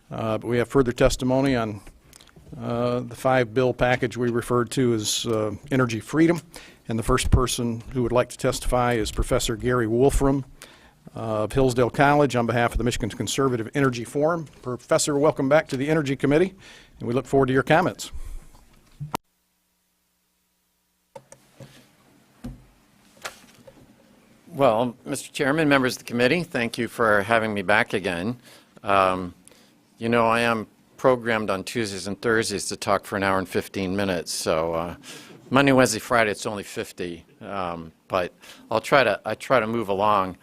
But we have further testimony on the 5-bill package we referred to as energy freedom. And the first person who would like to testify is Professor Gary Wolfram of Hillsdale College on behalf of the Michigan Conservative Energy Forum. Professor, welcome back to the Energy Committee, and we look forward to your comments. Well, Mr. Chairman, members of the committee, thank you for having me back again. You know, I am programmed on Tuesdays and Thursdays to talk for an hour and 15 minutes, so Monday, Wednesday, Friday, it's only 50, but I try to move along.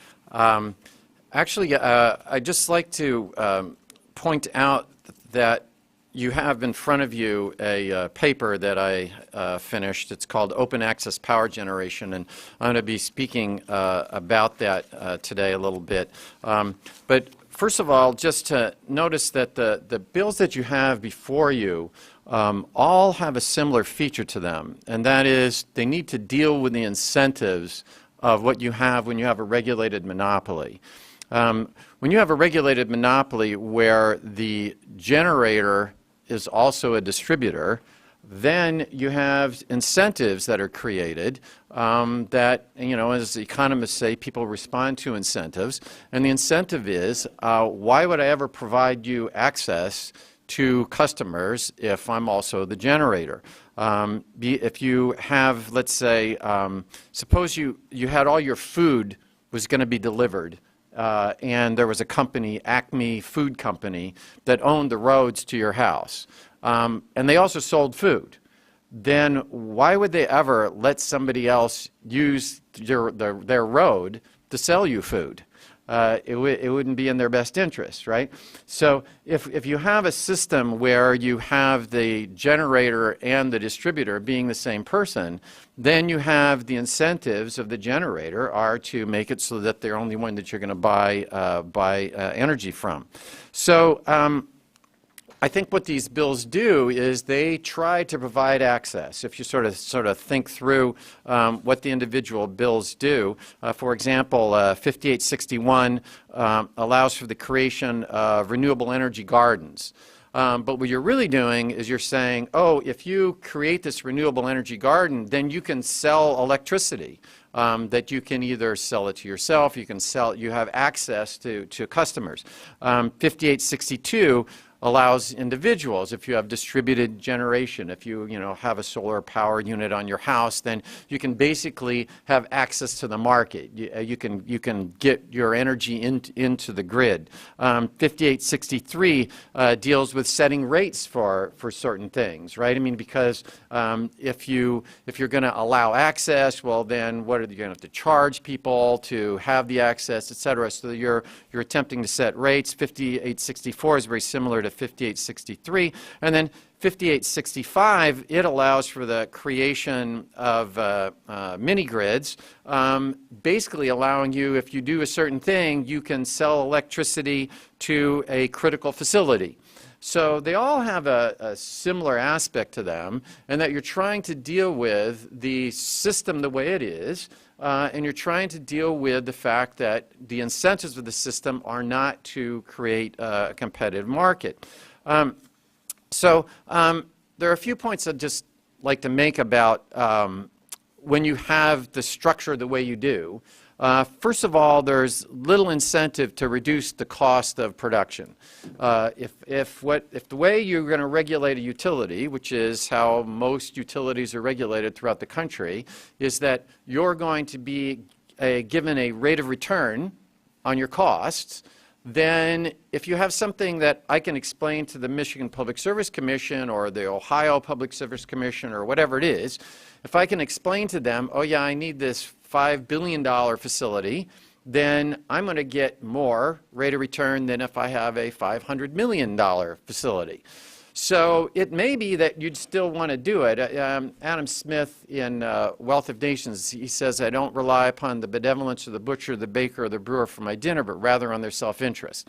Actually, I'd just like to point out that you have in front of you a paper that I finished. It's called Open Access Power Generation, and I'm going to be speaking about that today a little bit. But first of all, just to notice that the bills that you have before you all have a similar feature to them, and that is they need to deal with the incentives of what you have when you have a regulated monopoly. When you have a regulated monopoly where the generator is also a distributor, then you have incentives that are created that, you know, as economists say, people respond to incentives. And the incentive is, why would I ever provide you access to customers if I'm also the generator? If you have, let's say, suppose you had all your food was going to be delivered, and there was a company, Acme Food Company, that owned the roads to your house, and they also sold food. Then why would they ever let somebody else use their road to sell you food? It wouldn't be in their best interest, right? So if you have a system where you have the generator and the distributor being the same person, then you have the incentives of the generator are to make it so that they're only one that you're going to buy energy from. So I think what these bills do is they try to provide access. If you sort of think through what the individual bills do, for example, 5861 allows for the creation of renewable energy gardens. But what you're really doing is you're saying, oh, if you create this renewable energy garden, then you can sell electricity. That you can either sell it to yourself, you have access to customers. 5862 allows individuals, if you have distributed generation, if you have a solar power unit on your house, then you can basically have access to the market. You can get your energy into the grid. 5863 deals with setting rates for certain things, right? I mean, because if you're going to allow access, well, then what are you going to have to charge people to have the access, et cetera? So you're attempting to set rates. 5864 is very similar to 5863, and then 5865, it allows for the creation of mini grids, basically allowing you, if you do a certain thing, you can sell electricity to a critical facility. So they all have a similar aspect to them, and that you're trying to deal with the system the way it is, and you're trying to deal with the fact that the incentives of the system are not to create a competitive market. So there are a few points I'd just like to make about when you have the structure the way you do. First of all, there's little incentive to reduce the cost of production. If the way you're going to regulate a utility, which is how most utilities are regulated throughout the country, is that you're going to be given a rate of return on your costs, then if you have something that I can explain to the Michigan Public Service Commission or the Ohio Public Service Commission or whatever it is, if I can explain to them, oh yeah, I need this $5 billion facility, then I'm going to get more rate of return than if I have a $500 million facility. So it may be that you'd still want to do it. Adam Smith in Wealth of Nations, he says, I don't rely upon the benevolence of the butcher, the baker, or the brewer for my dinner, but rather on their self-interest.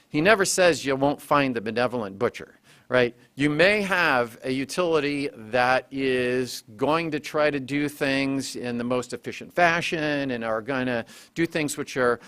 He never says you won't find the benevolent butcher, right? You may have a utility that is going to try to do things in the most efficient fashion and are going to do things which are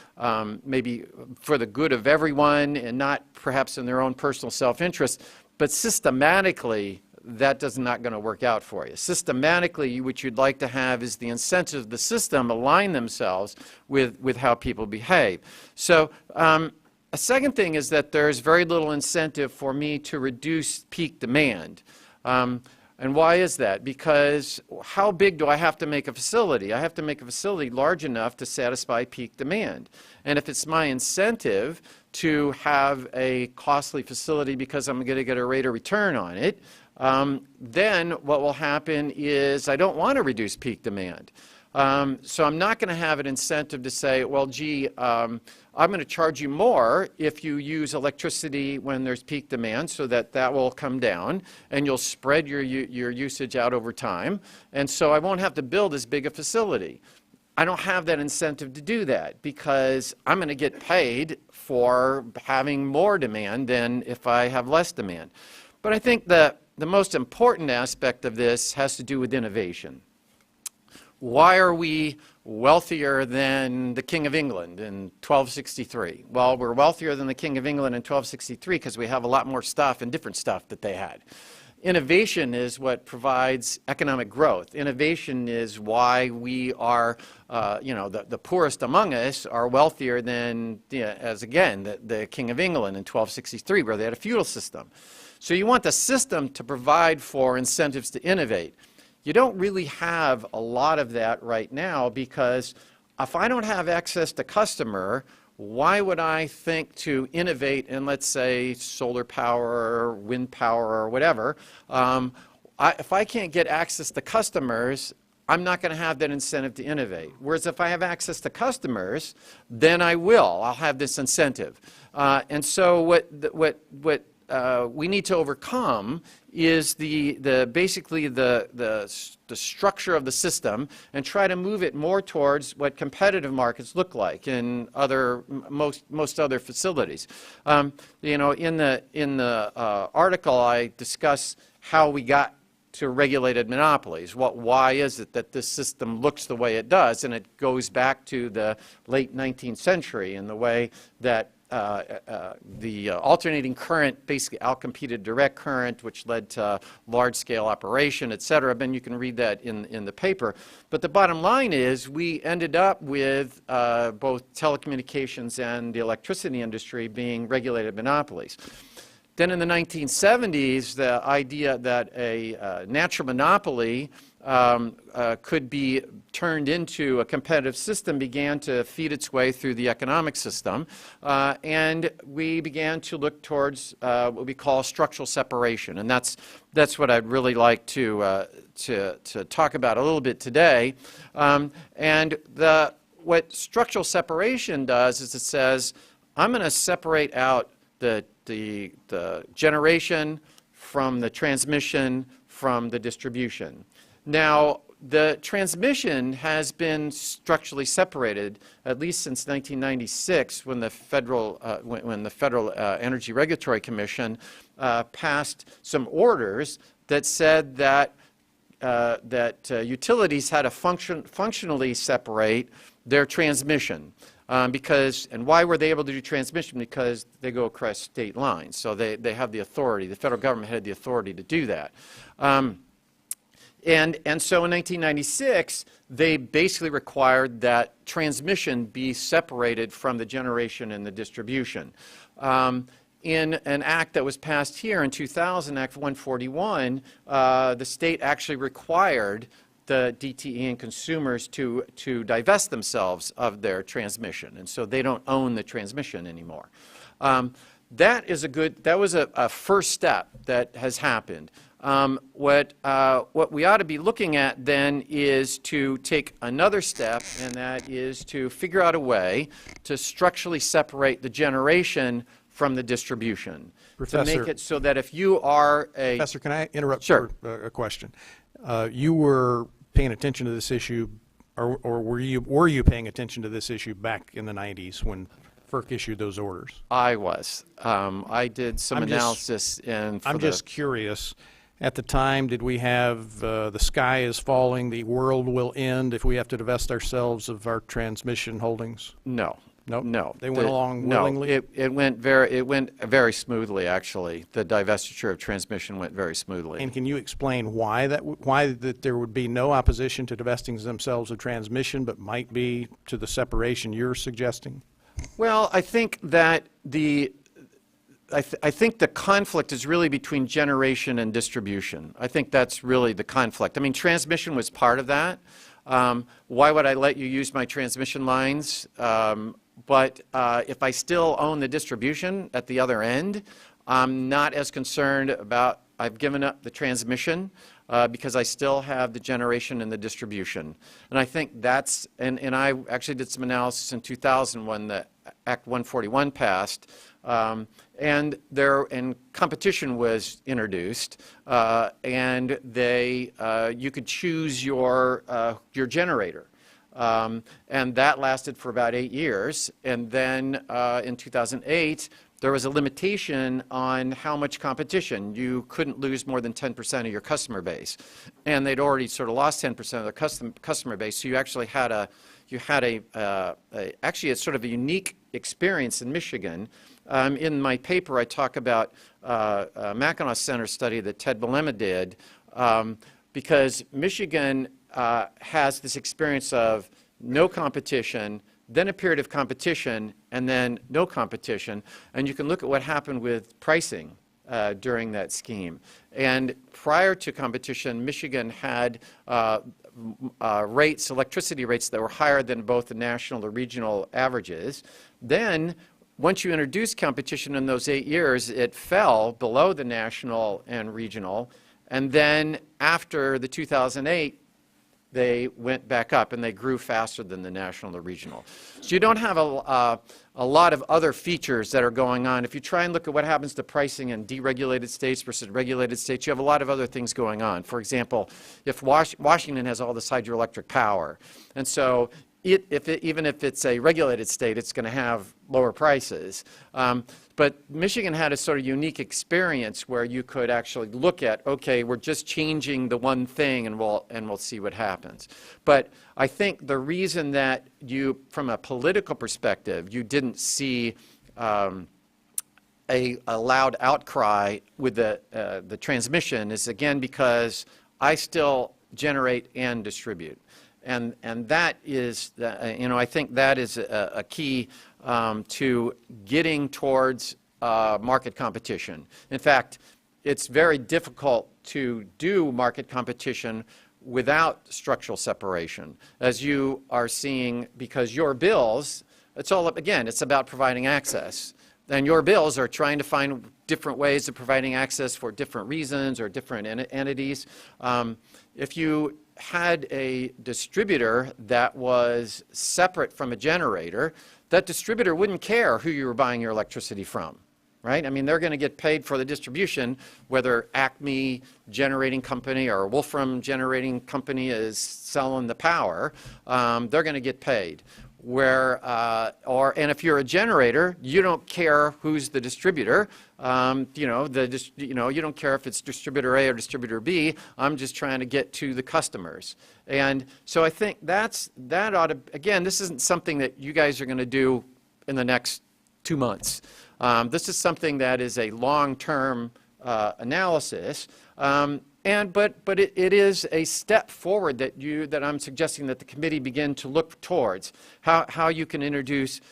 maybe for the good of everyone and not perhaps in their own personal self-interest, but systematically that does not going to work out for you. Systematically, what you'd like to have is the incentives of the system align themselves with how people behave. So a second thing is that there's very little incentive for me to reduce peak demand. And why is that? Because how big do I have to make a facility? I have to make a facility large enough to satisfy peak demand. And if it's my incentive to have a costly facility because I'm going to get a rate of return on it, then what will happen is I don't want to reduce peak demand. So I'm not going to have an incentive to say, well, gee, I'm going to charge you more if you use electricity when there's peak demand so that that will come down and you'll spread your usage out over time. And so I won't have to build as big a facility. I don't have that incentive to do that because I'm going to get paid for having more demand than if I have less demand. But I think that the most important aspect of this has to do with innovation. Why are we wealthier than the King of England in 1263? Well, we're wealthier than the King of England in 1263 because we have a lot more stuff and different stuff that they had. Innovation is what provides economic growth. Innovation is why we are, the poorest among us are wealthier than, as again, the King of England in 1263, where they had a feudal system. So you want the system to provide for incentives to innovate. You don't really have a lot of that right now because if I don't have access to customer, why would I think to innovate in, let's say, solar power, wind power, or whatever? If I can't get access to customers, I'm not going to have that incentive to innovate. Whereas if I have access to customers, then I will. I'll have this incentive. And so what we need to overcome is basically the structure of the system and try to move it more towards what competitive markets look like in most other facilities. In the article I discuss how we got to regulated monopolies. Why is it that this system looks the way it does? And it goes back to the late 19th century and the way that the alternating current basically outcompeted direct current, which led to large-scale operation, et cetera. Ben, you can read that in the paper. But the bottom line is we ended up with both telecommunications and the electricity industry being regulated monopolies. Then in the 1970s, the idea that a natural monopoly could be turned into a competitive system began to feed its way through the economic system, and we began to look towards what we call structural separation, and that's what I'd really like to talk about a little bit today. What structural separation does is it says, I'm going to separate out the generation from the transmission from the distribution. Now, the transmission has been structurally separated at least since 1996 when the Federal Energy Regulatory Commission passed some orders that said that utilities had to functionally separate their transmission. And why were they able to do transmission? Because they go across state lines. So they have the authority. The federal government had the authority to do that. And so in 1996, they basically required that transmission be separated from the generation and the distribution. In an act that was passed here in 2000, Act 141, the state actually required the DTE and consumers to divest themselves of their transmission, and so they don't own the transmission anymore. That was a first step that has happened. What we ought to be looking at then is to take another step, and that is to figure out a way to structurally separate the generation from the distribution. Professor, to make it so that if you are a... Professor, can I interrupt Sure. for a question? You were paying attention to this issue, or were you paying attention to this issue back in the 90s when FERC issued those orders. I was. I did some I'm just- analysis in. I'm just curious. At the time, did we have the sky is falling, the world will end if we have to divest ourselves of our transmission holdings? No. Nope. No. They went along willingly? No, it went very smoothly, actually. The divestiture of transmission went very smoothly. And can you explain why that there would be no opposition to divesting themselves of transmission, but might be to the separation you're suggesting? Well, I think that I think the conflict is really between generation and distribution. I think that's really the conflict. I mean, transmission was part of that. Why would I let you use my transmission lines? But if I still own the distribution at the other end, I'm not as concerned about, I've given up the transmission because I still have the generation and the distribution. And I think that's, and I actually did some analysis in 2000 when the Act 141 passed, and competition was introduced, and you could choose your generator. And that lasted for about 8 years. And then in 2008, there was a limitation on how much competition. You couldn't lose more than 10% of your customer base. And they'd already sort of lost 10% of their customer base. So you actually had actually it's sort of a unique experience in Michigan. In my paper, I talk about a Mackinac Center study that Ted Belema did, because Michigan has this experience of no competition, then a period of competition, and then no competition. And you can look at what happened with pricing during that scheme. And prior to competition, Michigan had electricity rates that were higher than both the national and regional averages. Then, once you introduced competition in those 8 years, it fell below the national and regional. And then after the 2008, they went back up and they grew faster than the national and the regional. So you don't have a lot of other features that are going on. If you try and look at what happens to pricing in deregulated states versus regulated states, you have a lot of other things going on. For example, if Washington has all this hydroelectric power, and so even if it's a regulated state, it's going to have lower prices. But Michigan had a sort of unique experience where you could actually look at, okay, we're just changing the one thing and we'll see what happens. But I think the reason that from a political perspective, you didn't see a loud outcry with the transmission is, again, because I still generate and distribute. And that is, I think that is a key to getting towards market competition. In fact, it's very difficult to do market competition without structural separation, as you are seeing, because your bills, it's about providing access. And your bills are trying to find different ways of providing access for different reasons or different entities. If you had a distributor that was separate from a generator, that distributor wouldn't care who you were buying your electricity from, right? I mean, they're going to get paid for the distribution, whether Acme Generating Company or Wolfram Generating Company is selling the power, they're going to get paid. And if you're a generator, you don't care who's the distributor. You don't care if it's distributor A or distributor B. I'm just trying to get to the customers. And so I think that ought to, again, this isn't something that you guys are going to do in the next 2 months. This is something that is a long-term analysis. But it is a step forward that I'm suggesting that the committee begin to look towards how you can introduce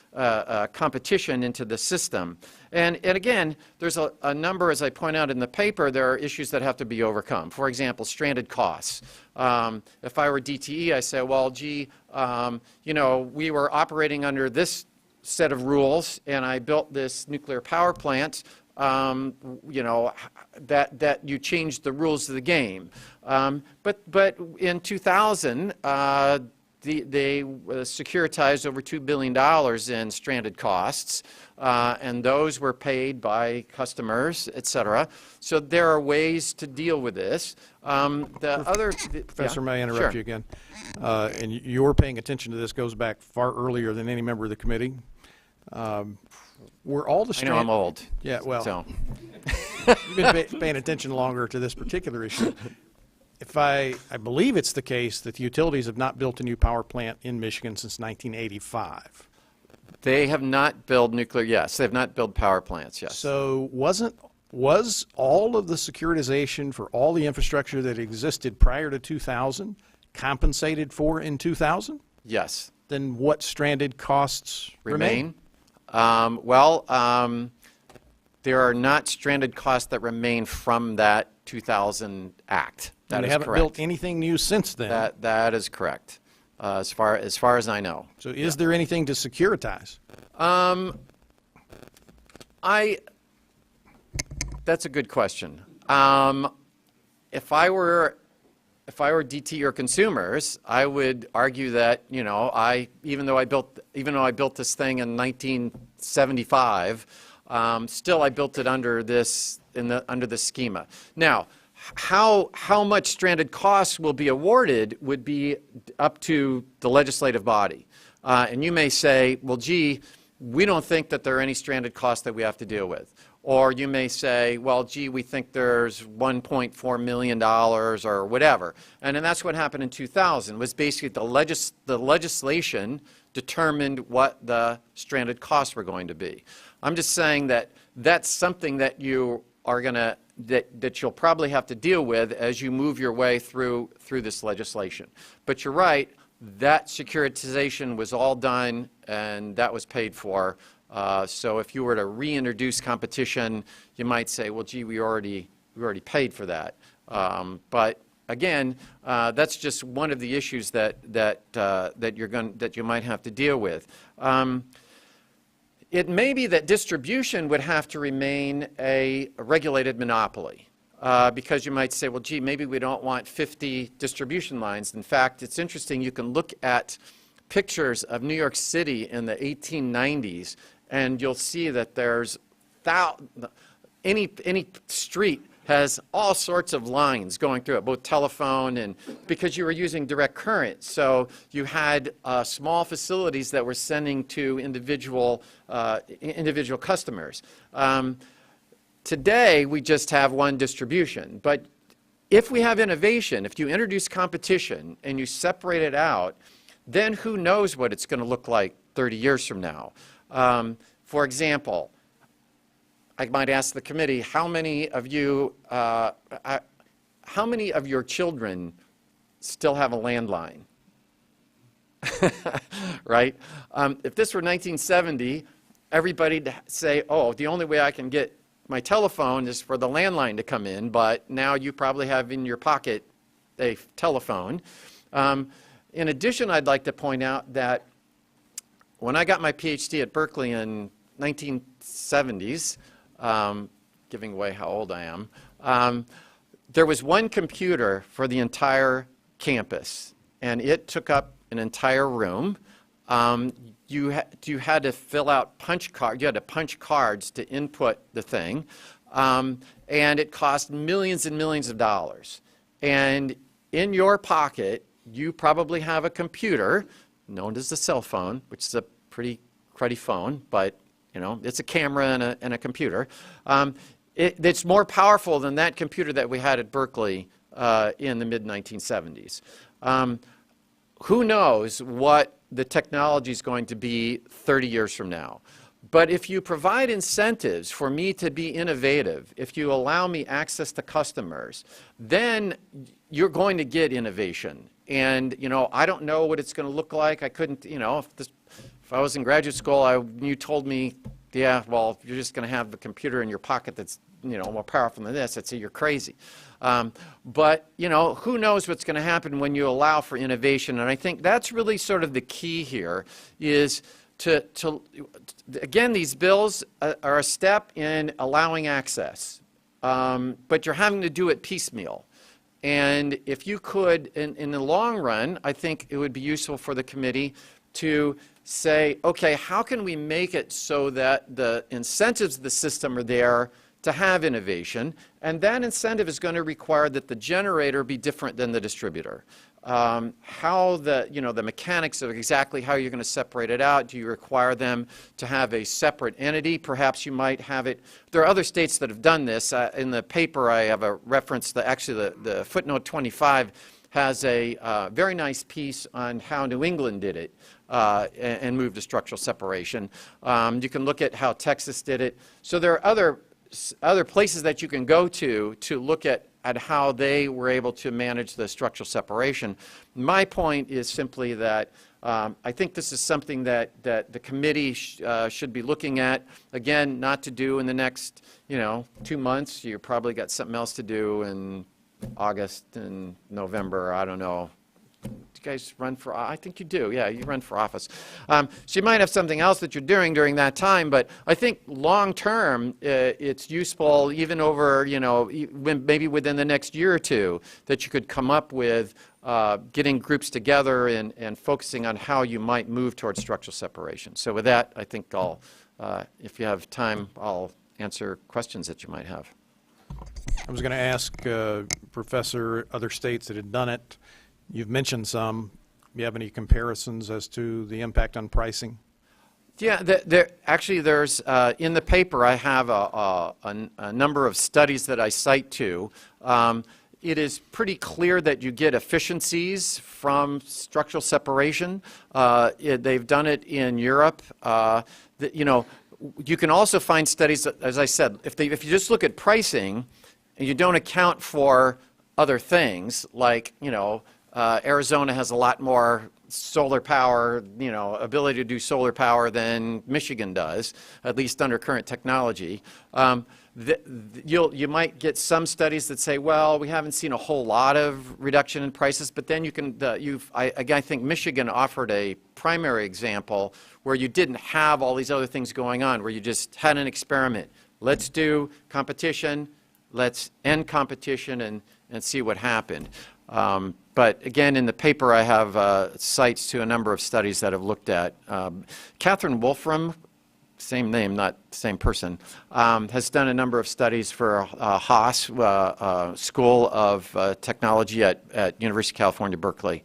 competition into the system. And again, there's a number, as I point out in the paper, there are issues that have to be overcome. For example, stranded costs. If I were DTE, I say, well, gee, we were operating under this set of rules, and I built this nuclear power plant. That you changed the rules of the game. But in 2000, they securitized over $2 billion in stranded costs, and those were paid by customers, et cetera. So there are ways to deal with this. Professor, may I interrupt you again? And your paying attention to this goes back far earlier than any member of the committee. Were all the I know I'm old. Yeah, well, So, you've been paying attention longer to this particular issue. If I believe it's the case that the utilities have not built a new power plant in Michigan since 1985. they have not built nuclear, yes. They have not built power plants, yes. So was all of the securitization for all the infrastructure that existed prior to 2000 compensated for in 2000? Yes. Then what stranded costs remain? There are not stranded costs that remain from that 2000 Act. That And they is haven't correct. built anything new since then. That is correct, as far as I know. So is there anything to securitize? That's a good question. If I were DT or consumers, I would argue that, you know, even though I built this thing in 1975, still I built it under this schema. Now, how much stranded costs will be awarded would be up to the legislative body. And you may say, well, gee, we don't think that there are any stranded costs that we have to deal with. Or you may say, well, gee, we think there's $1.4 million or whatever. And then that's what happened in 2000, was basically the legislation determined what the stranded costs were going to be. I'm just saying that that's something that you are going to, that you'll probably have to deal with as you move your way through this legislation. But you're right, that securitization was all done and that was paid for. So if you were to reintroduce competition, you might say, well, gee, we already paid for that. But again, that's just one of the issues that you might have to deal with. It may be that distribution would have to remain a regulated monopoly. Because you might say, well, gee, maybe we don't want 50 distribution lines. In fact, it's interesting, you can look at pictures of New York City in the 1890s, and you'll see that there's any street has all sorts of lines going through it, both telephone and because you were using direct current. So you had small facilities that were sending to individual customers. Today, we just have one distribution. But if we have innovation, if you introduce competition and you separate it out, then who knows what it's going to look like 30 years from now. For example, I might ask the committee, how many of your children still have a landline? Right? If this were 1970, everybody'd say, oh, the only way I can get my telephone is for the landline to come in, but now you probably have in your pocket a telephone. In addition, I'd like to point out that when I got my PhD at Berkeley in 1970s, giving away how old I am, there was one computer for the entire campus, and it took up an entire room. You had to fill out punch cards. You had to punch cards to input the thing, and it cost millions and millions of dollars. And in your pocket, you probably have a computer known as a cell phone, which is a pretty cruddy phone, but you know it's a camera and a computer. It's more powerful than that computer that we had at Berkeley in the mid-1970s. Who knows what the technology is going to be 30 years from now. But if you provide incentives for me to be innovative, if you allow me access to customers, then you're going to get innovation. And, you know, I don't know what it's going to look like. I couldn't, you know, if I was in graduate school, you told me, yeah, well, you're just going to have the computer in your pocket that's, you know, more powerful than this, I'd say you're crazy. But, you know, who knows what's going to happen when you allow for innovation. And I think that's really sort of the key here is again, these bills are a step in allowing access. But you're having to do it piecemeal. And if you could, in the long run, I think it would be useful for the committee to say, okay, how can we make it so that the incentives of the system are there to have innovation, and that incentive is going to require that the generator be different than the distributor. How the mechanics of exactly how you're going to separate it out. Do you require them to have a separate entity? Perhaps you might have it. There are other states that have done this. In the paper, I have a reference. The footnote 25 has a very nice piece on how New England did it and moved to structural separation. You can look at how Texas did it. So there are other places that you can go to look at how they were able to manage the structural separation. My point is simply that I think this is something that the committee should be looking at. Again, not to do in the next 2 months. You probably got something else to do in August and November. I don't know. Do you guys run for? I think you do. Yeah, you run for office. So you might have something else that you're doing during that time. But I think long term, it's useful, even over maybe within the next year or two, that you could come up with getting groups together and focusing on how you might move towards structural separation. So with that, I think if you have time, I'll answer questions that you might have. I was going to ask Professor, other states that had done it. You've mentioned some. Do you have any comparisons as to the impact on pricing? Yeah, actually there's, in the paper I have a number of studies that I cite to. It is pretty clear that you get efficiencies from structural separation. They've done it in Europe. You can also find studies that, as I said, if you just look at pricing and you don't account for other things like, Arizona has a lot more solar power, ability to do solar power than Michigan does, at least under current technology. You might get some studies that say, well, we haven't seen a whole lot of reduction in prices, but then you can, I think Michigan offered a primary example where you didn't have all these other things going on, where you just had an experiment. Let's do competition, let's end competition and see what happened. But again, in the paper, I have cites to a number of studies that have looked at. Catherine Wolfram, same name, not same person, has done a number of studies for Haas School of Technology at University of California, Berkeley.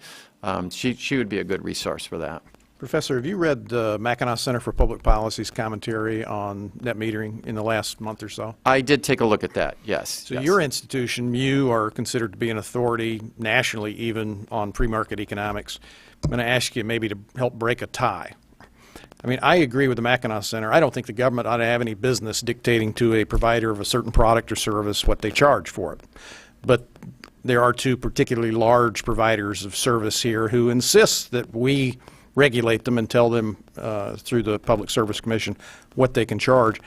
She would be a good resource for that. Professor, have you read the Mackinac Center for Public Policy's commentary on net metering in the last month or so? I did take a look at that, yes. So yes. your institution, you are considered to be an authority nationally even on free market economics. I'm going to ask you maybe to help break a tie. I mean, I agree with the Mackinac Center. I don't think the government ought to have any business dictating to a provider of a certain product or service what they charge for it. But there are two particularly large providers of service here who insist that we regulate them and tell them through the Public Service Commission what they can charge.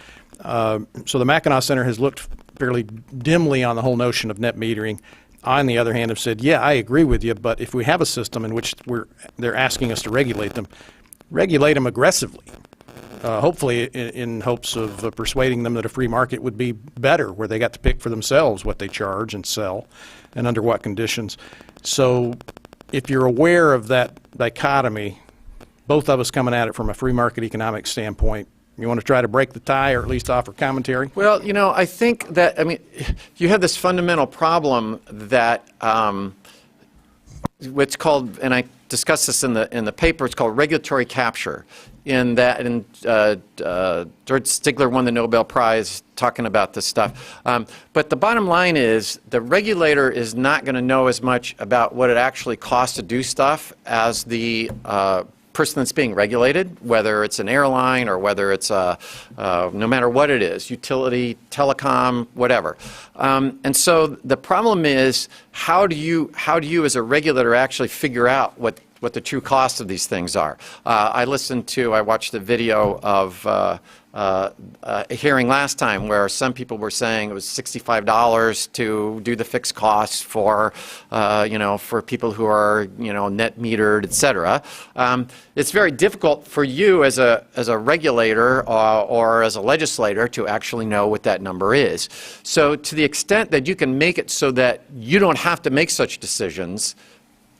So the Mackinac Center has looked fairly dimly on the whole notion of net metering. I, on the other hand, have said, yeah, I agree with you, but if we have a system in which they're asking us to regulate them aggressively, hopefully in hopes of persuading them that a free market would be better, where they got to pick for themselves what they charge and sell and under what conditions. So if you're aware of that dichotomy, both of us coming at it from a free market economic standpoint, you want to try to break the tie or at least offer commentary? Well, I think that, you have this fundamental problem that what's called, and I discussed this in the paper, it's called regulatory capture. George Stigler won the Nobel Prize talking about this stuff. But the bottom line is the regulator is not going to know as much about what it actually costs to do stuff as the person that's being regulated, whether it's an airline or whether it's no matter what it is, utility, telecom, whatever. And so the problem is, how do you as a regulator actually figure out what the true cost of these things are? I watched a video of a hearing last time where some people were saying it was $65 to do the fixed costs for, for people who are, net metered, et cetera. It's very difficult for you as a regulator or as a legislator to actually know what that number is. So to the extent that you can make it so that you don't have to make such decisions,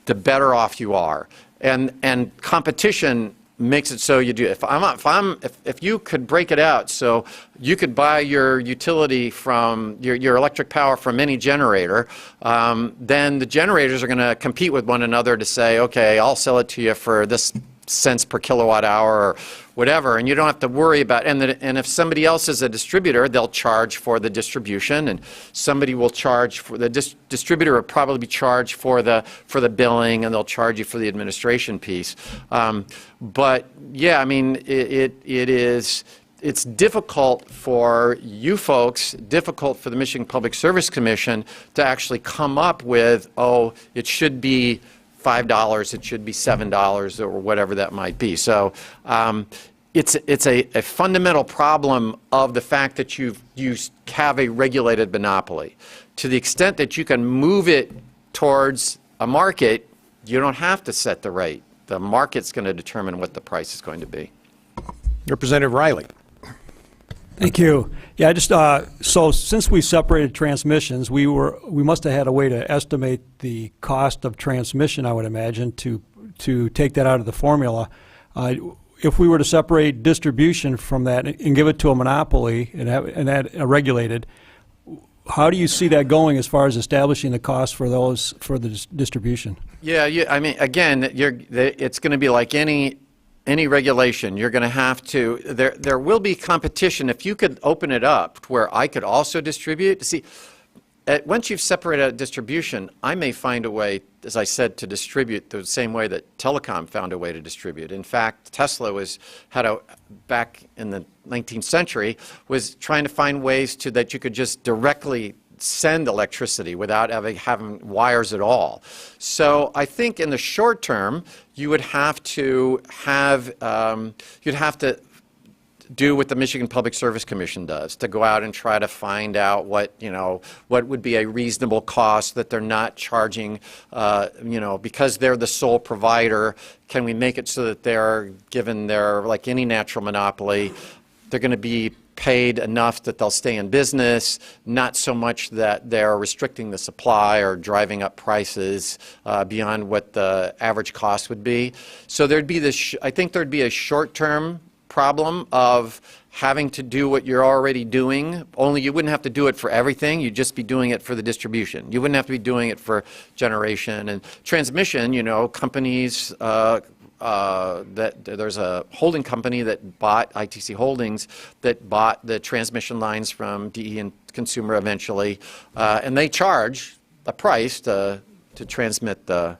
the better off you are. And competition makes it so you do. If you could break it out so you could buy your utility from your electric power from any generator, then the generators are going to compete with one another to say, okay, I'll sell it to you for this cents per kilowatt hour or whatever, and you don't have to worry about, and if somebody else is a distributor, they'll charge for the distribution, and somebody will charge for the distributor will probably charge for the billing, and they'll charge you for the administration piece. But yeah, I mean, it's difficult for you folks, difficult for the Michigan Public Service Commission to actually come up with, oh, it should be $5, it should be $7, or whatever that might be. So it's a fundamental problem of the fact that you have a regulated monopoly. To the extent that you can move it towards a market, you don't have to set the rate. The market's going to determine what the price is going to be. Representative Riley. Thank you. Yeah, so since we separated transmissions, we must have had a way to estimate the cost of transmission, I would imagine, to take that out of the formula. If we were to separate distribution from that and give it to a monopoly and that regulated, how do you see that going as far as establishing the cost for the distribution? Yeah, I mean, again, it's going to be like any regulation. You're going to have to, there will be competition. If you could open it up to where I could also distribute, see, once you've separated out distribution, I may find a way, as I said, to distribute the same way that telecom found a way to distribute. In fact, Tesla back in the 19th century, was trying to find ways that you could just directly send electricity without having wires at all. So I think in the short term, you would have to do what the Michigan Public Service Commission does, to go out and try to find out what would be a reasonable cost that they're not charging, because they're the sole provider. Can we make it so that they're given like any natural monopoly, they're going to be paid enough that they'll stay in business, not so much that they're restricting the supply or driving up prices beyond what the average cost would be. So there'd be I think there'd be a short-term problem of having to do what you're already doing, only you wouldn't have to do it for everything, you'd just be doing it for the distribution. You wouldn't have to be doing it for generation and transmission. Companies, there's a holding company that bought, ITC Holdings, that bought the transmission lines from DE and Consumer eventually, and they charge a price to transmit the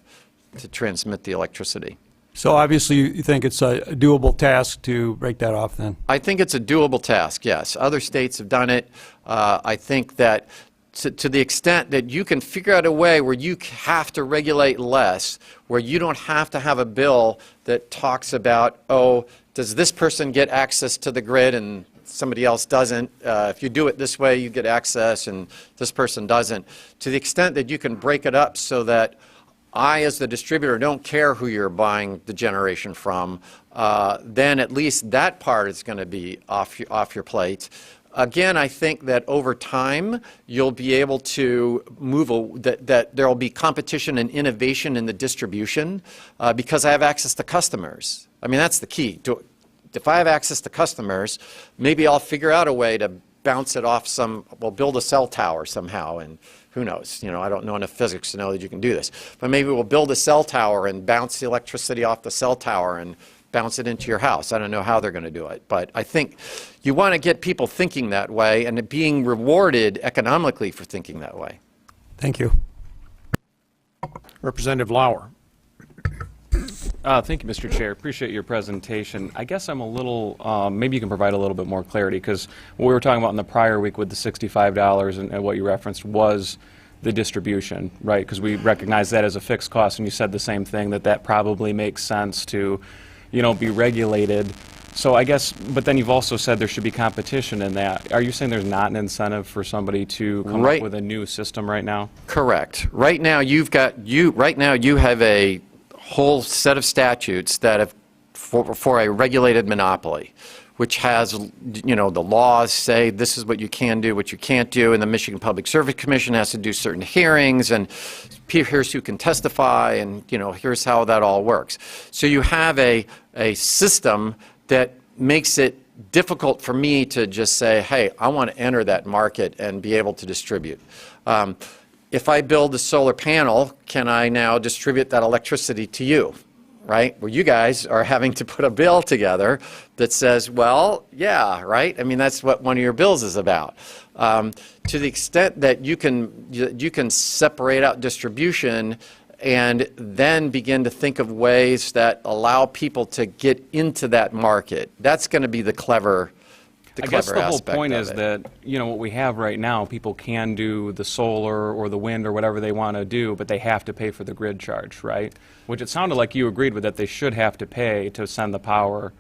electricity. So obviously you think it's a doable task to break that off then? I think it's a doable task, yes. Other states have done it. I think that to the extent that you can figure out a way where you have to regulate less, where you don't have to have a bill that talks about, oh, does this person get access to the grid and somebody else doesn't? If you do it this way, you get access and this person doesn't. To the extent that you can break it up so that I, as the distributor, don't care who you're buying the generation from, then at least that part is going to be off your plate. Again, I think that over time, you'll be able to move, that there will be competition and innovation in the distribution because I have access to customers. I mean, that's the key. If I have access to customers, maybe I'll figure out a way to bounce it off we'll build a cell tower somehow, and who knows? I don't know enough physics to know that you can do this. But maybe we'll build a cell tower and bounce the electricity off the cell tower and bounce it into your house. I don't know how they're going to do it. But I think you want to get people thinking that way and being rewarded economically for thinking that way. Thank you. Representative Lauer. Thank you, Mr. Chair. Appreciate your presentation. I guess I'm a little, maybe you can provide a little bit more clarity, because what we were talking about in the prior week with the $65 and what you referenced was the distribution, right? Because we recognize that as a fixed cost, and you said the same thing, that probably makes sense to, be regulated. So I guess, but then you've also said there should be competition in that. Are you saying there's not an incentive for somebody to come up with a new system right now? Correct. Right now you have a whole set of statutes that have for a regulated monopoly. which has, the laws say this is what you can do, what you can't do, and the Michigan Public Service Commission has to do certain hearings, and here's who can testify, and, here's how that all works. So you have a system that makes it difficult for me to just say, hey, I want to enter that market and be able to distribute. If I build a solar panel, can I now distribute that electricity to you? Right? Well, you guys are having to put a bill together that says, well, yeah, right? I mean, that's what one of your bills is about. To the extent that you can separate out distribution and then begin to think of ways that allow people to get into that market, that's going to be the clever I guess the whole point is it. that, what we have right now, people can do the solar or the wind or whatever they want to do, but they have to pay for the grid charge, right? Which it sounded like you agreed with, that they should have to pay to send the power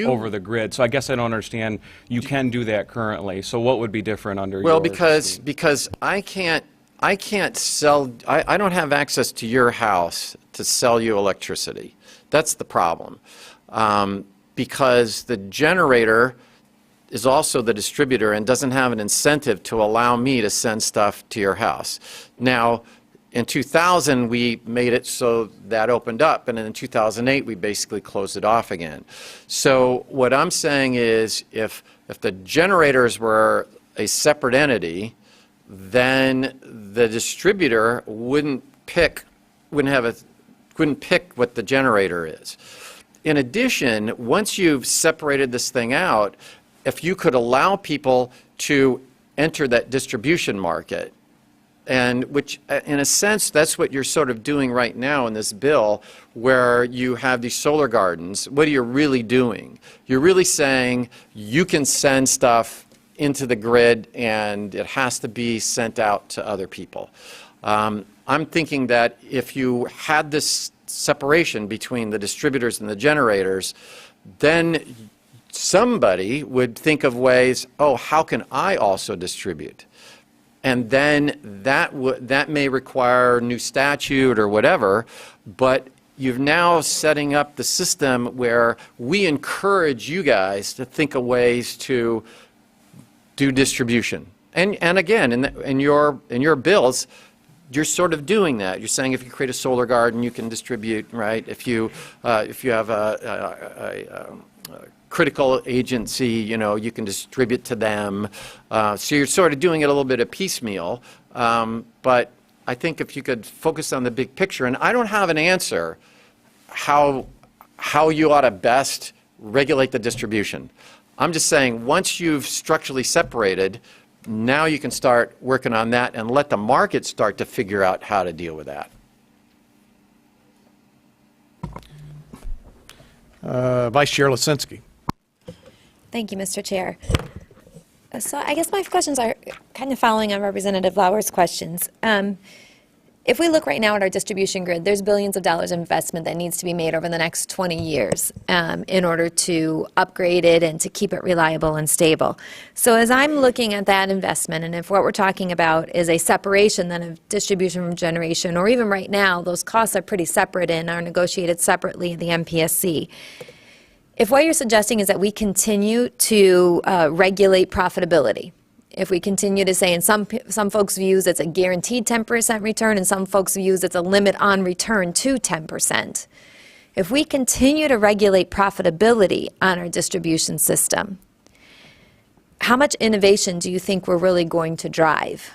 over the grid. So I guess I don't understand. You can do that currently. So what would be different under Well, yours? because I can't sell, I don't have access to your house to sell you electricity. That's the problem. Because the generator is also the distributor and doesn't have an incentive to allow me to send stuff to your house. Now, in 2000, we made it so that opened up, and in 2008, we basically closed it off again. So what I'm saying is, if the generators were a separate entity, then the distributor wouldn't pick what the generator is. In addition, once you've separated this thing out, if you could allow people to enter that distribution market, and which, in a sense, that's what you're sort of doing right now in this bill, where you have these solar gardens, what are you really doing? You're really saying you can send stuff into the grid and it has to be sent out to other people. I'm thinking that if you had this separation between the distributors and the generators, then somebody would think of ways, oh, how can I also distribute? And then that may require new statute or whatever, but you're now setting up the system where we encourage you guys to think of ways to do distribution. And again, in your bills, you're sort of doing that. You're saying if you create a solar garden, you can distribute, right? If you have a critical agency, you can distribute to them. So you're sort of doing it a little bit of piecemeal. But I think if you could focus on the big picture, and I don't have an answer how you ought to best regulate the distribution. I'm just saying once you've structurally separated, now you can start working on that and let the market start to figure out how to deal with that. Vice Chair Lisinski. Thank you, Mr. Chair. So I guess my questions are kind of following on Representative Lauer's questions. If we look right now at our distribution grid, there's billions of dollars of investment that needs to be made over the next 20 years in order to upgrade it and to keep it reliable and stable. So as I'm looking at that investment, and if what we're talking about is a separation then of distribution from generation, or even right now, those costs are pretty separate and are negotiated separately in the MPSC. If what you're suggesting is that we continue to regulate profitability, if we continue to say, in some folks' views it's a guaranteed 10% return, and some folks' views it's a limit on return to 10%. If we continue to regulate profitability on our distribution system, how much innovation do you think we're really going to drive?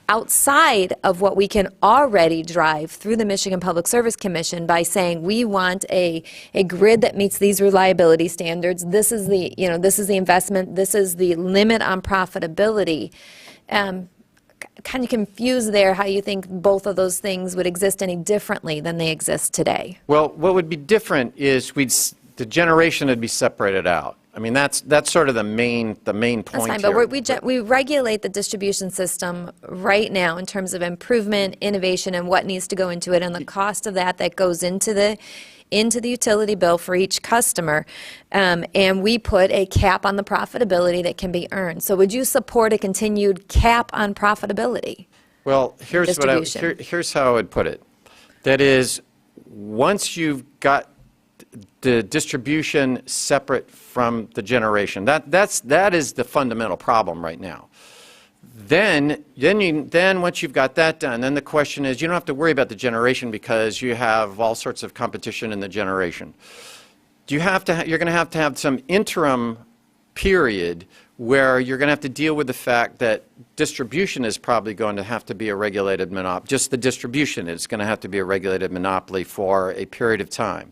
Outside of what we can already drive through the Michigan Public Service Commission by saying we want a grid that meets these reliability standards. This is the investment. This is the limit on profitability. Kind of confused there how you think both of those things would exist any differently than they exist today. Well, what would be different is the generation would be separated out. I mean, that's sort of the main point That's fine, here. but we regulate the distribution system right now in terms of improvement, innovation, and what needs to go into it, and the cost of that goes into the utility bill for each customer, and we put a cap on the profitability that can be earned. So would you support a continued cap on profitability? Well, here's how I would put it. That is, once you've got the distribution separate from the generation. That is the fundamental problem right now. Then once you've got that done, then the question is, you don't have to worry about the generation because you have all sorts of competition in the generation. You're going to have some interim period where you're going to have to deal with the fact that distribution is probably going to have to be a regulated monopoly. Just the distribution is going to have to be a regulated monopoly for a period of time.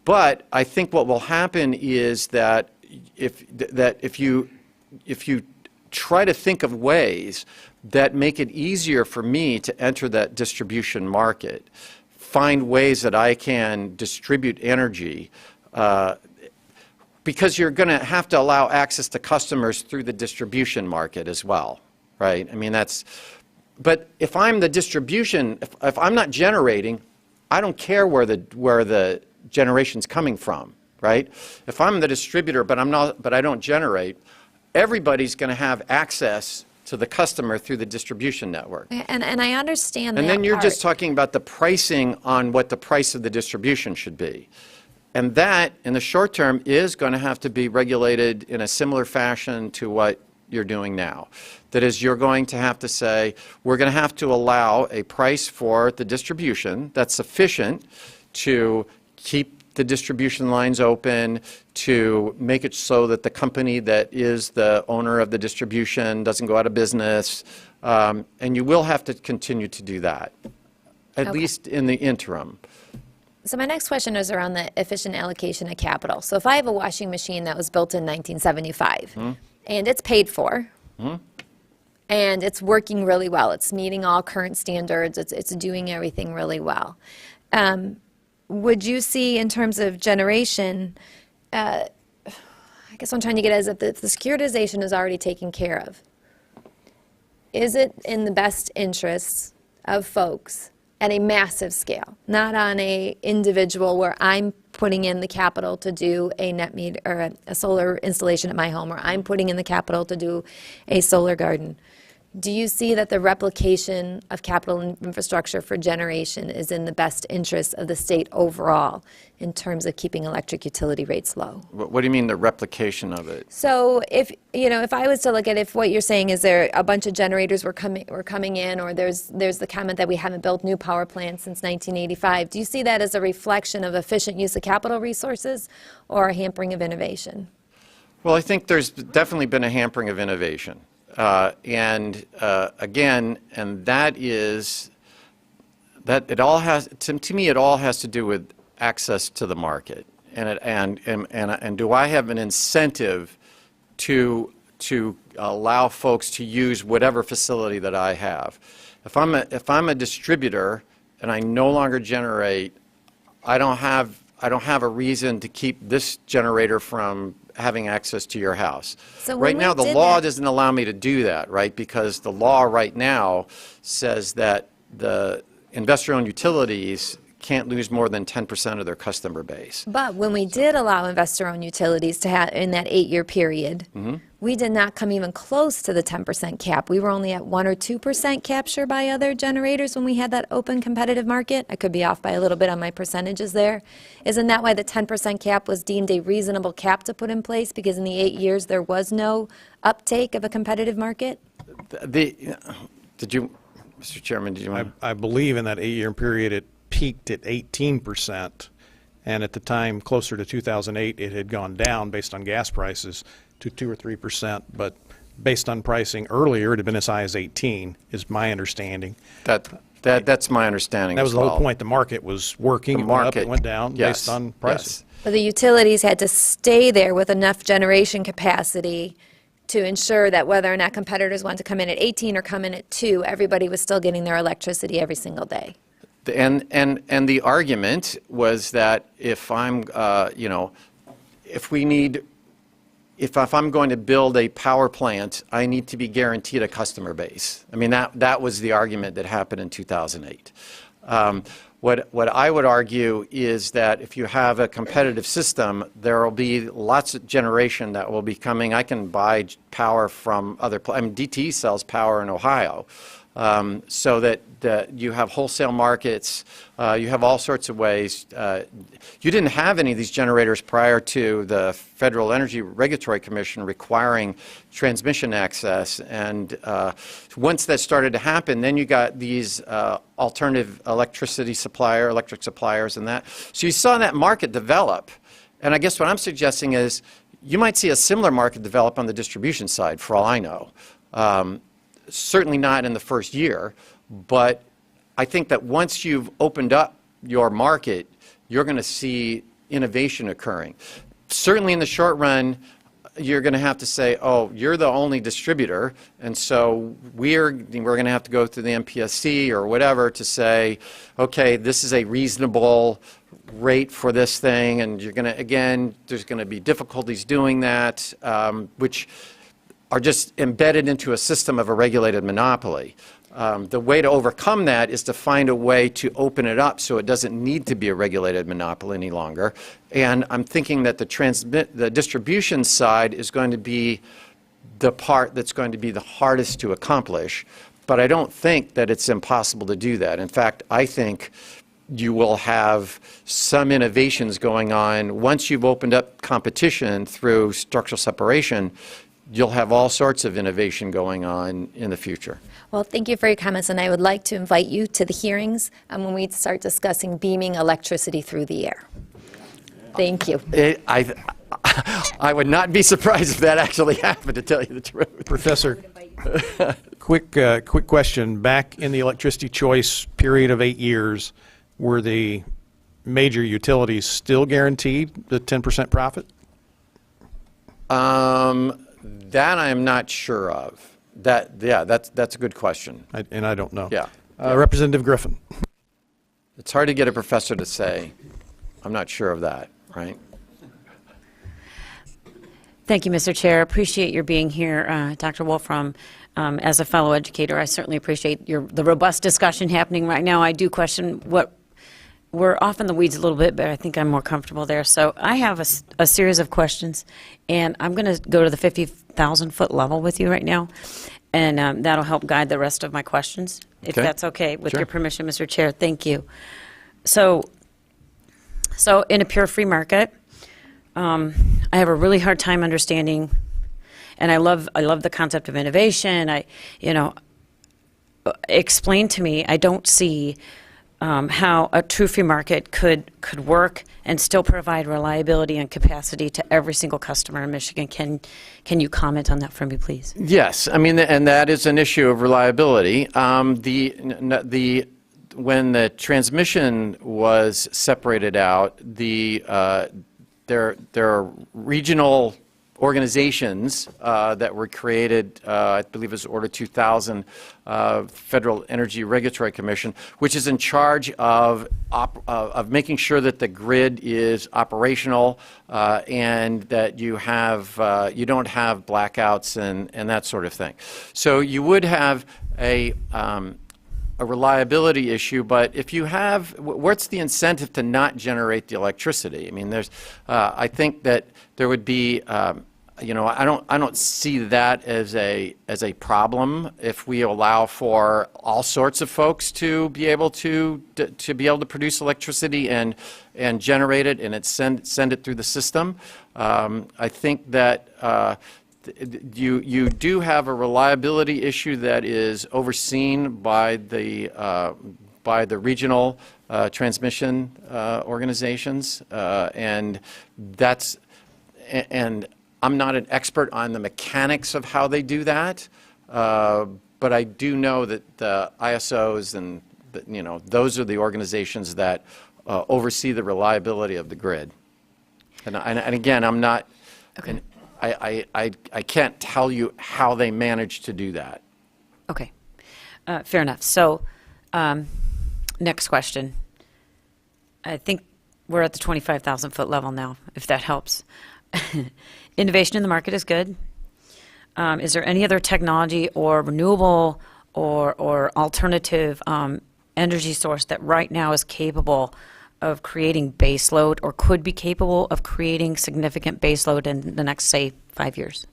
But I think what will happen is that if you try to think of ways that make it easier for me to enter that distribution market, find ways that I can distribute energy, because you're going to have to allow access to customers through the distribution market as well, right? I mean, but if I'm the distribution, if I'm not generating, I don't care where the generation's coming from, right? If I'm the distributor, but I don't generate, everybody's going to have access to the customer through the distribution network. And I understand that And then you're part. just talking about the pricing on what the price of the distribution should be. And that, in the short term, is going to have to be regulated in a similar fashion to what you're doing now. That is, you're going to have to say, we're going to have to allow a price for the distribution that's sufficient to keep the distribution lines open, to make it so that the company that is the owner of the distribution doesn't go out of business. And you will have to continue to do that, at least in the interim. So my next question is around the efficient allocation of capital. So if I have a washing machine that was built in 1975 and it's paid for and it's working really well, it's meeting all current standards, it's doing everything really well, would you see in terms of generation, I guess what I'm trying to get at is that the securitization is already taken care of. Is it in the best interests of folks at a massive scale, not on a individual where I'm putting in the capital to do a net meter or a solar installation at my home, or I'm putting in the capital to do a solar garden? Do you see that the replication of capital infrastructure for generation is in the best interest of the state overall in terms of keeping electric utility rates low? What do you mean the replication of it? So if I was to look at if what you're saying is there a bunch of generators were coming in, or there's the comment that we haven't built new power plants since 1985, do you see that as a reflection of efficient use of capital resources or a hampering of innovation? Well, I think there's definitely been a hampering of innovation. Again, and that is that it all has to me it all has to do with access to the market, and do I have an incentive to allow folks to use whatever facility that I have? If I'm a distributor and I no longer generate, I don't have a reason to keep this generator from having access to your house. So right when now, we the did law that- doesn't allow me to do that, right? Because the law right now says that the investor-owned utilities can't lose more than 10% of their customer base. But when we did allow investor-owned utilities to have, in that 8-year period, we did not come even close to the 10% cap. We were only at 1 or 2% capture by other generators when we had that open competitive market. I could be off by a little bit on my percentages there. Isn't that why the 10% cap was deemed a reasonable cap to put in place? Because in the 8 years, there was no uptake of a competitive market? Did you, Mr. Chairman, did you want to? I believe in that 8-year period, it peaked at 18%, and at the time, closer to 2008, it had gone down based on gas prices to 2 or 3%, but based on pricing earlier, it had been as high as 18, is my understanding. That's my understanding That was as the well. whole point. The market was working. The It went up, market, it went down yes, based on prices. yes. But the utilities had to stay there with enough generation capacity to ensure that whether or not competitors wanted to come in at 18 or come in at 2, everybody was still getting their electricity every single day. And the argument was that if I'm, if I'm going to build a power plant, I need to be guaranteed a customer base. I mean, that was the argument that happened in 2008. What I would argue is that if you have a competitive system, there will be lots of generation that will be coming. I can buy power from other, DTE sells power in Ohio. so that you have wholesale markets, you have all sorts of ways. You didn't have any of these generators prior to the Federal Energy Regulatory Commission requiring transmission access, and once that started to happen, then you got these alternative electric suppliers and that. So you saw that market develop, and I guess what I'm suggesting is you might see a similar market develop on the distribution side, for all I know. Certainly not in the first year, but I think that once you've opened up your market, you're going to see innovation occurring. Certainly in the short run, you're going to have to say, oh, you're the only distributor, and so we're going to have to go through the MPSC or whatever to say, okay, this is a reasonable rate for this thing, and you're going to, again, there's going to be difficulties doing that, which are just embedded into a system of a regulated monopoly. The way to overcome that is to find a way to open it up so it doesn't need to be a regulated monopoly any longer. And I'm thinking that the distribution side is going to be the part that's going to be the hardest to accomplish. But I don't think that it's impossible to do that. In fact, I think you will have some innovations going on. Once you've opened up competition through structural separation, you'll have all sorts of innovation going on in the future. Well, thank you for your comments, and I would like to invite you to the hearings when we start discussing beaming electricity through the air. Thank you. I would not be surprised if that actually happened, to tell you the truth. Professor, quick question. Back in the electricity choice period of 8 years, were the major utilities still guaranteed the 10% profit? That I am not sure of. That's a good question. And I don't know. Yeah. Representative Griffin. It's hard to get a professor to say, I'm not sure of that, right? Thank you, Mr. Chair. Appreciate your being here, Dr. Wolfram. As a fellow educator, I certainly appreciate the robust discussion happening right now. I do question what we're off in the weeds a little bit, but I think I'm more comfortable there. So I have a series of questions, and I'm going to go to the 50,000-foot level with you right now, and that'll help guide the rest of my questions, if that's okay, with your permission, Mr. Chair. Thank you. So in a pure free market, I have a really hard time understanding, and I love the concept of innovation. Explain to me. I don't see how a true free market could work and still provide reliability and capacity to every single customer in Michigan. Can you comment on that for me, please? Yes, I mean, and that is an issue of reliability. When the transmission was separated out, there are regional organizations that were created, I believe it was Order 2000, Federal Energy Regulatory Commission, which is in charge of making sure that the grid is operational and that you don't have blackouts and that sort of thing. So you would have a reliability issue, but if you have, what's the incentive to not generate the electricity? I mean, I think that there would be, I don't see that as a problem if we allow for all sorts of folks to be able to produce electricity and generate it and send it through the system. I think that you do have a reliability issue that is overseen by the regional transmission organizations, and I'm not an expert on the mechanics of how they do that, but I do know that the ISOs and those are the organizations that oversee the reliability of the grid. And again, I'm not. Okay. I can't tell you how they manage to do that. Okay. Fair enough. So, next question. I think we're at the 25,000-foot level now, if that helps. Innovation in the market is good. Is there any other technology or renewable or alternative energy source that right now is capable of creating base load or could be capable of creating significant base load in the next, say, 5 years?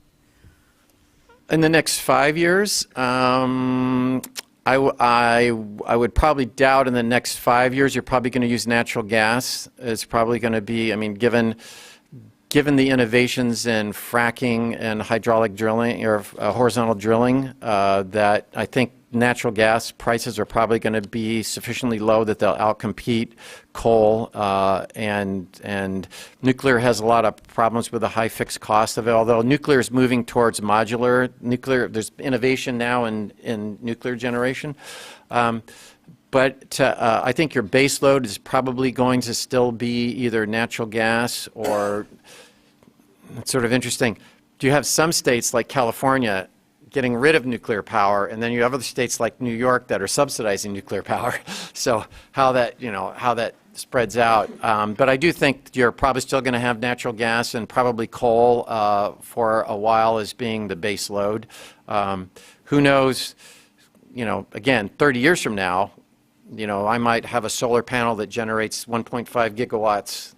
In the next 5 years, I I would probably doubt in the next 5 years you're probably going to use natural gas. It's probably going to be, I mean, given the innovations in fracking and hydraulic drilling or horizontal drilling, that I think natural gas prices are probably going to be sufficiently low that they'll outcompete coal, and nuclear has a lot of problems with the high fixed cost of it, although nuclear is moving towards modular. There's innovation now in nuclear generation. But I think your base load is probably going to still be either natural gas or, it's sort of interesting, do you have some states like California getting rid of nuclear power, and then you have other states like New York that are subsidizing nuclear power. So how that spreads out. But I do think you're probably still going to have natural gas and probably coal for a while as being the base load. Who knows, again, 30 years from now, I might have a solar panel that generates 1.5 gigawatts,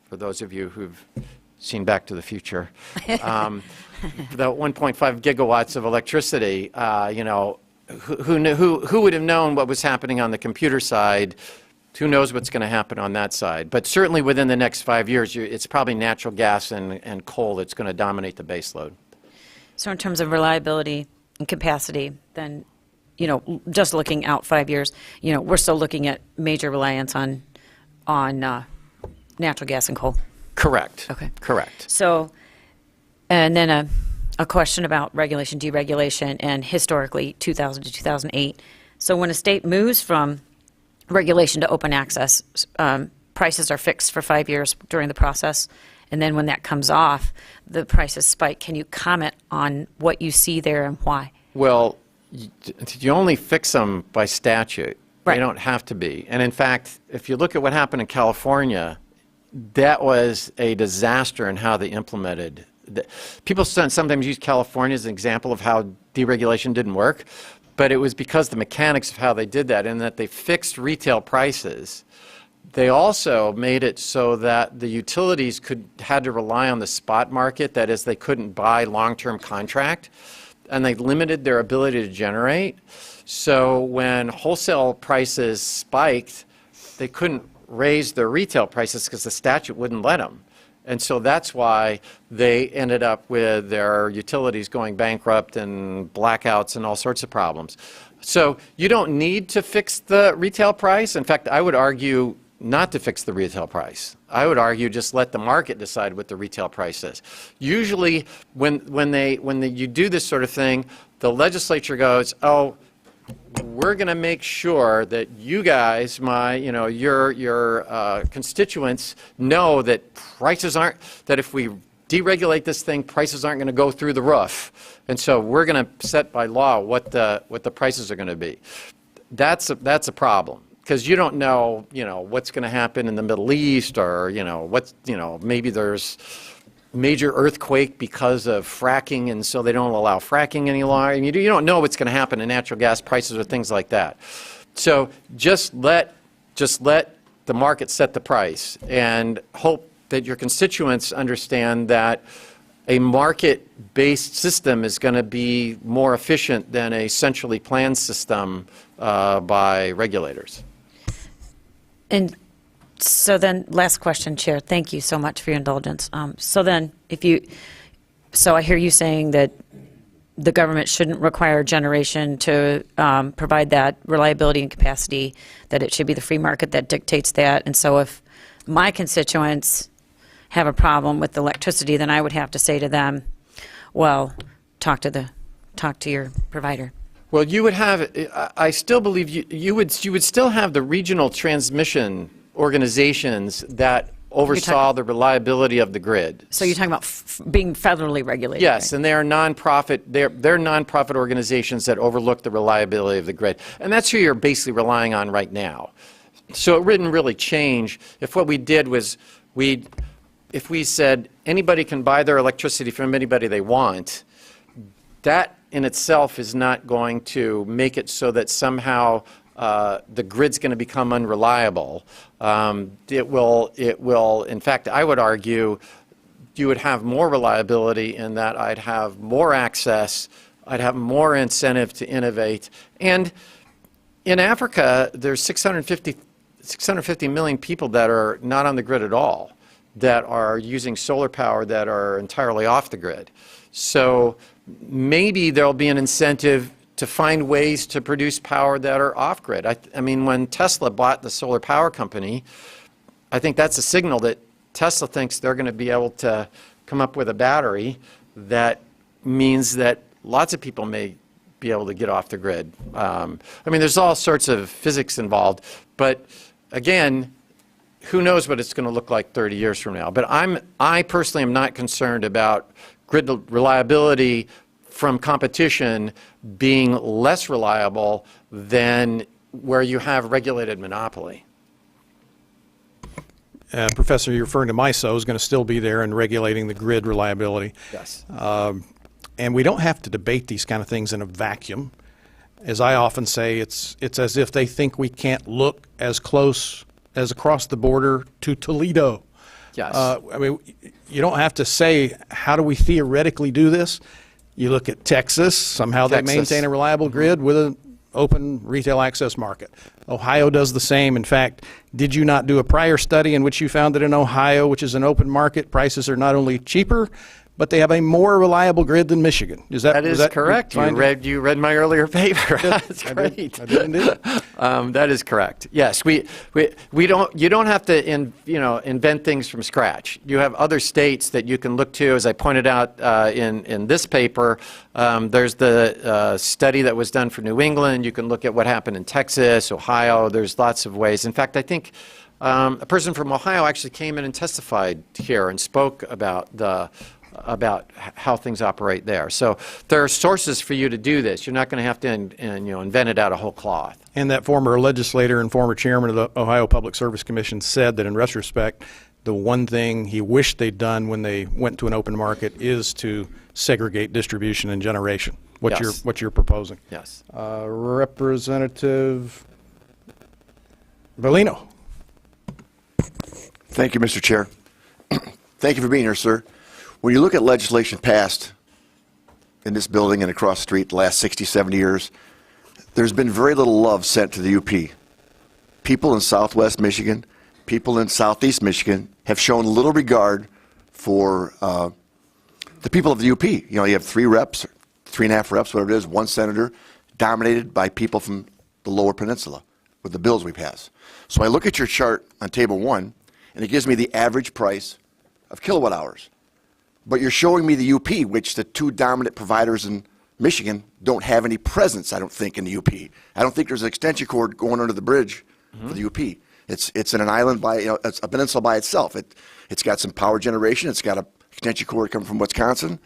for those of you who've seen Back to the Future. The 1.5 gigawatts of electricity, who would have known what was happening on the computer side? Who knows what's going to happen on that side? But certainly within the next 5 years, it's probably natural gas and coal that's going to dominate the base load. So in terms of reliability and capacity, then, just looking out 5 years, we're still looking at major reliance on natural gas and coal. Correct. Okay. Correct. So, and then a question about regulation, deregulation, and historically 2000 to 2008. So when a state moves from regulation to open access, prices are fixed for 5 years during the process, and then when that comes off, the prices spike. Can you comment on what you see there and why? Well, you only fix them by statute. Right. They don't have to be. And in fact, if you look at what happened in California, that was a disaster in how they implemented. People sometimes use California as an example of how deregulation didn't work, but it was because the mechanics of how they did that, and that they fixed retail prices. They also made it so that the utilities had to rely on the spot market, that is, they couldn't buy long-term contract, and they limited their ability to generate. So when wholesale prices spiked, they couldn't raise their retail prices because the statute wouldn't let them. And so that's why they ended up with their utilities going bankrupt and blackouts and all sorts of problems. So you don't need to fix the retail price. In fact, I would argue not to fix the retail price. I would argue just let the market decide what the retail price is. Usually when you do this sort of thing, the legislature goes, oh, we're going to make sure that you guys, your constituents, know that prices aren't, that if we deregulate this thing, prices aren't going to go through the roof. And so we're going to set by law what the prices are going to be. That's a problem, because you don't know, what's going to happen in the Middle East, or, maybe there's major earthquake because of fracking, and so they don't allow fracking any longer. You don't know what's going to happen to natural gas prices or things like that. So just let the market set the price, and hope that your constituents understand that a market-based system is going to be more efficient than a centrally planned system by regulators. And so then, last question, Chair. Thank you so much for your indulgence. So then, so I hear you saying that the government shouldn't require generation to provide that reliability and capacity, that it should be the free market that dictates that. And so if my constituents have a problem with electricity, then I would have to say to them, well, talk to your provider. Well, you would have, I still believe you would still have the regional transmission organizations that oversaw the reliability of the grid. So you're talking about being federally regulated? Yes, right? and they are nonprofit. They're nonprofit organizations that overlook the reliability of the grid, and that's who you're basically relying on right now. So it wouldn't really change if what we did was if we said anybody can buy their electricity from anybody they want. That in itself is not going to make it so that somehow the grid's going to become unreliable. It will, in fact, I would argue you would have more reliability in that I'd have more access I'd have more incentive to innovate. And in Africa, there's 650 million people that are not on the grid at all, that are using solar power that are entirely off the grid. So maybe there'll be an incentive to find ways to produce power that are off grid. I mean, when Tesla bought the solar power company, I think that's a signal that Tesla thinks they're going to be able to come up with a battery that means that lots of people may be able to get off the grid. I mean, there's all sorts of physics involved, but again, who knows what it's going to look like 30 years from now. But I personally am not concerned about grid reliability from competition being less reliable than where you have regulated monopoly. Professor, you're referring to MISO is going to still be there and regulating the grid reliability. Yes. And we don't have to debate these kind of things in a vacuum. As I often say, it's as if they think we can't look as close as across the border to Toledo. Yes. I mean, you don't have to say, how do we theoretically do this? You look at Texas, somehow they maintain a reliable grid with an open retail access market. Ohio does the same. In fact, did you not do a prior study in which you found that in Ohio, which is an open market, prices are not only cheaper, but they have a more reliable grid than Michigan? That is correct. You read my earlier paper. That's great. I did indeed. That is correct. Yes, we don't. You don't have to invent things from scratch. You have other states that you can look to. As I pointed out in this paper, there's the study that was done for New England. You can look at what happened in Texas, Ohio. There's lots of ways. In fact, I think a person from Ohio actually came in and testified here and spoke about how things operate there. So there are sources for you to do this. You're not going to have to invent it out of whole cloth. And that former legislator and former chairman of the Ohio Public Service Commission said that in retrospect, the one thing he wished they'd done when they went to an open market is to segregate distribution and generation. What you're proposing. Yes. Representative Bellino. Thank you, Mr. Chair. Thank you for being here, sir. When you look at legislation passed in this building and across the street the last 60, 70 years, there's been very little love sent to the UP. People in southwest Michigan, people in southeast Michigan have shown little regard for the people of the UP. You know, you have 3 reps, 3.5 reps, whatever it is, 1 senator, dominated by people from the lower peninsula with the bills we pass. So I look at your chart on table 1, and it gives me the average price of kilowatt hours. But you're showing me the UP, which the 2 dominant providers in Michigan don't have any presence, I don't think, in the UP. I don't think there's an extension cord going under the bridge for the UP. It's in an island it's a peninsula by itself. It's got some power generation. It's got an extension cord coming from Wisconsin.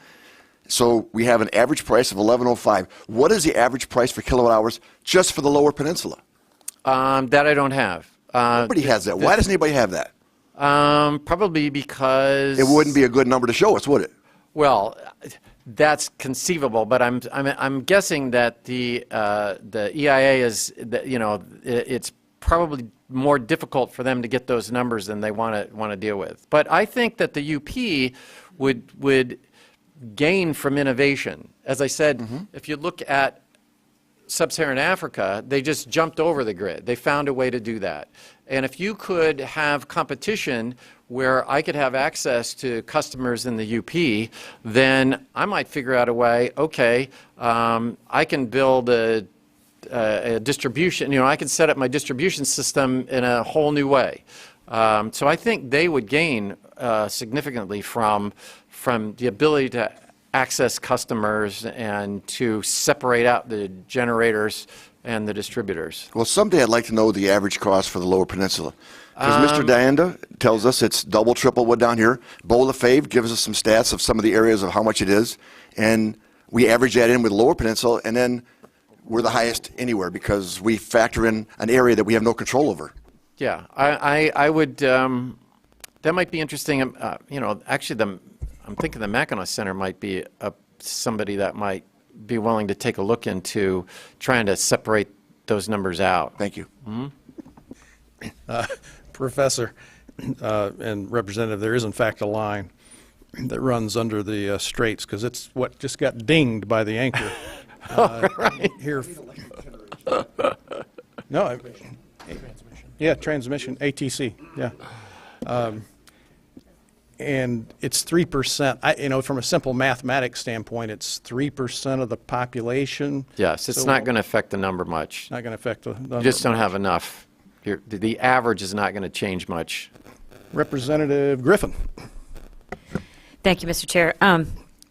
So we have an average price of $11.05. What is the average price for kilowatt hours just for the lower peninsula? That I don't have. Nobody has that. Why doesn't anybody have that? Probably because it wouldn't be a good number to show us, would it? Well, that's conceivable, but I'm guessing that the EIA is it's probably more difficult for them to get those numbers than they want to deal with. But I think that the UP would gain from innovation. As I said, if you look at Sub-Saharan Africa, they just jumped over the grid. They found a way to do that. And if you could have competition where I could have access to customers in the UP, then I might figure out a way, okay, I can build a distribution, I can set up my distribution system in a whole new way. So I think they would gain significantly from the ability to access customers and to separate out the generators and the distributors. Well, someday I'd like to know the average cost for the Lower Peninsula. Because Mr. Dianda tells us it's double, triple what down here. Bo Lefebvre gives us some stats of some of the areas of how much it is. And we average that in with Lower Peninsula, and then we're the highest anywhere because we factor in an area that we have no control over. Yeah, I would, that might be interesting. Actually, I'm thinking the Mackinac Center might be somebody that might be willing to take a look into trying to separate those numbers out. Thank you. Professor and Representative, there is in fact a line that runs under the straits, because it's what just got dinged by the anchor. Here. No. Yeah, transmission, ATC, yeah. And it's 3%. You know, from a simple mathematics standpoint, it's 3% of the population. Yes, it's So not going to affect the number much. Not going to affect the You just don't have enough. The average is not going to change much. Representative Griffin. Thank you, Mr. Chair.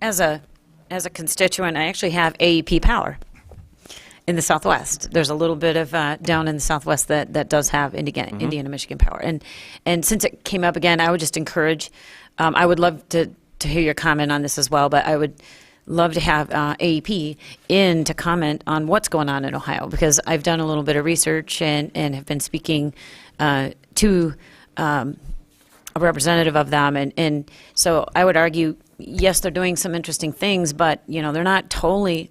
As a constituent, I actually have AEP power in the Southwest. There's a little bit of down in the Southwest that does have Indiana, Michigan power. And since it came up again, I would just encourage, I would love to hear your comment on this as well, but I would love to have AEP in to comment on what's going on in Ohio, because I've done a little bit of research and have been speaking to a representative of them, and so I would argue, yes, they're doing some interesting things, but you know, they're not totally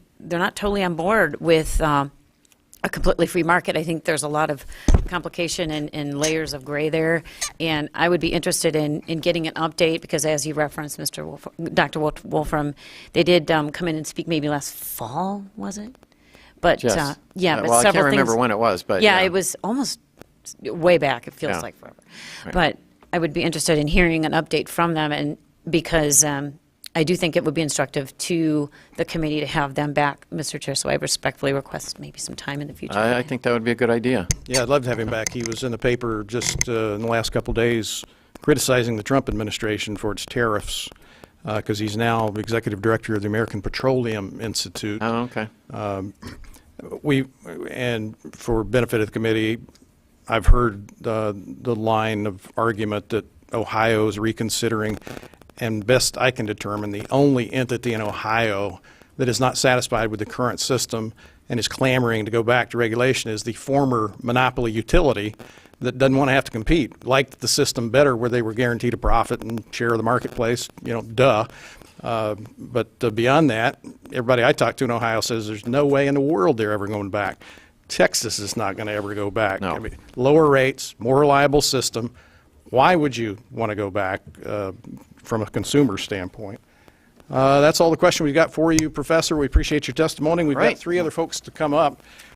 on board with a completely free market. I think there's a lot of complication and layers of gray there, and I would be interested in getting an update, because as you referenced, Dr. Wolfram, they did come in and speak maybe last fall, was it? But Yes. yeah, but well, I several can't remember things, when it was, but yeah, it was almost way back. It feels Yeah. like forever. Right. But I would be interested in hearing an update from them, and because I do think it would be instructive to the committee to have them back, Mr. Chair, so I respectfully request maybe some time in the future. I think that would be a good idea. Yeah, I'd love to have him back. He was in the paper just in the last couple of days criticizing the Trump administration for its tariffs, because he's now executive director of the American Petroleum Institute. Oh, okay. And for benefit of the committee, I've heard the line of argument that Ohio is reconsidering, and best I can determine, the only entity in Ohio that is not satisfied with the current system and is clamoring to go back to regulation is the former monopoly utility that doesn't want to have to compete, liked the system better where they were guaranteed a profit and share of the marketplace, you know, duh. But beyond that, everybody I talk to in Ohio says there's no way in the world they're ever going back. Texas is not going to ever go back. No. I mean, lower rates, more reliable system. Why would you want to go back from a consumer standpoint? That's all the question we've got for you, Professor. We appreciate your testimony. We've got Right. 3 other folks to come up.